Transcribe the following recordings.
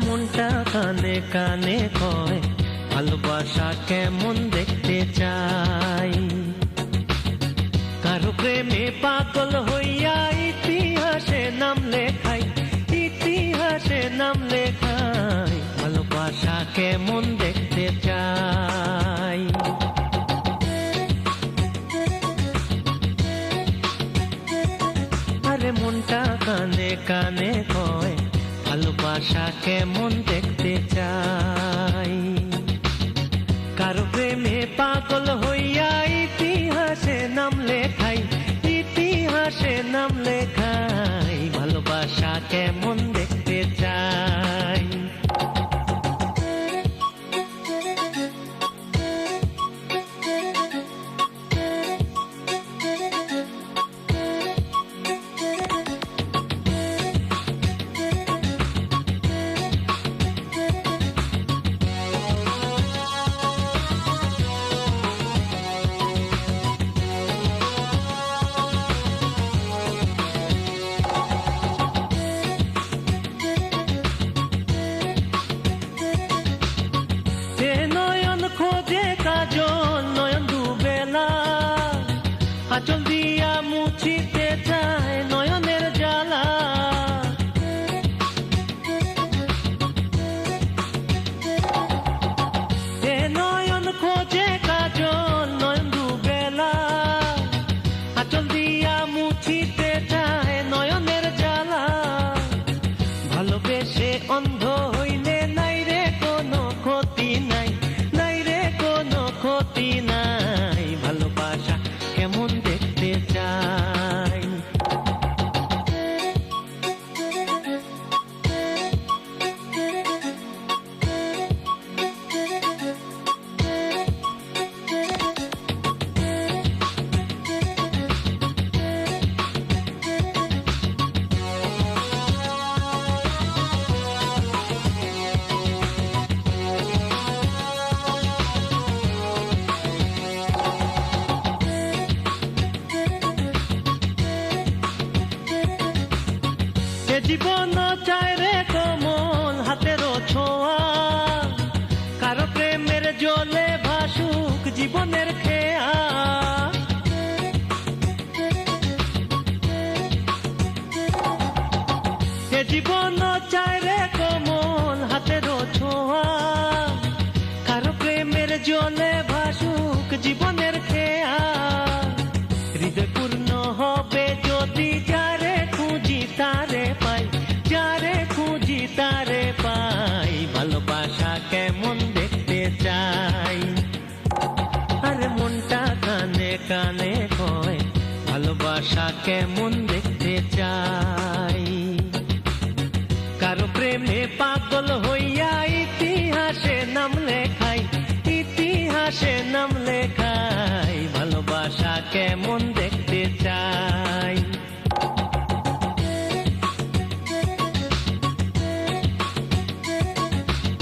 মনটা কানে কানে কয় ভালোবাসা কেমন দেখতে চাই। কারো প্রেমে পাগল হইয়া ইতিহাসে নাম লেখাই, ইতিহাসে নাম লেখাই, ভালোবাসা কেমন দেখতে চাই। আরে মনটা কানে কানে কয় ভালোবাসা কেমন দেখতে চাই। কারো প্রেমে পাগল হইয়া ইতিহাসে নাম লেখাই, ইতিহাসে নাম লেখাই, ভালোবাসা কেমন দেখতে চাই। খোঁজে কাজল নয়ন দুবেলা, আঁচল দিয়া মুছিতে চায় নয়নের জ্বালা। এ নয়ন খোঁজে কাজল নয়ন দুবেলা, আঁচল দিয়া মুছিতে চায় নয়নের জ্বালা। ভালোবেসে অন্ধ হইলে নাই রে কোনো ক্ষতি নাই, ক্ষতি নাই, ভালোবাসা কেমন দেখতে চাই। জীবন চায় রে কোমল হাতের ছোঁয়া, কারো প্রেমের জলে ভাসুক জীবনের খেয়া। এ জীবন চায় রে কোমল হাতের ছোঁয়া, কারো প্রেমের জলে ভাসুক জীবনের খেয়া। হৃদয় পূর্ণ হবে যদি যারে খুঁজি তারে পাই, যারে খুঁজি তারে পাই, ভালোবাসা কেমন দেখতে চাই। আরে মনটা কানে কানে কয় ভালোবাসা কেমন দেখতে চাই। কারো প্রেমে পাগল হইয়া ইতিহাসে নাম লেখাই, ইতিহাসে নাম লেখাই, ভালোবাসা কেমন দেখতে চাই।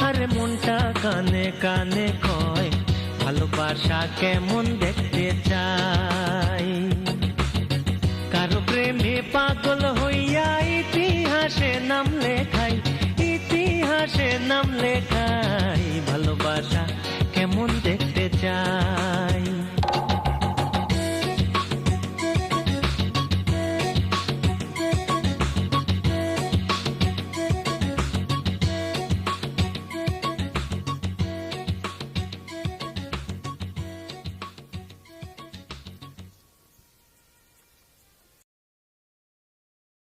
আরে মনটা কানে কানে কয় ভালোবাসা কেমন দেখতে চাই। কারো প্রেমে পাগল হইয়া ইতিহাসে নাম লেখাই, ইতিহাসে নাম লেখাই, ভালোবাসা কেমন দেখতে চাই।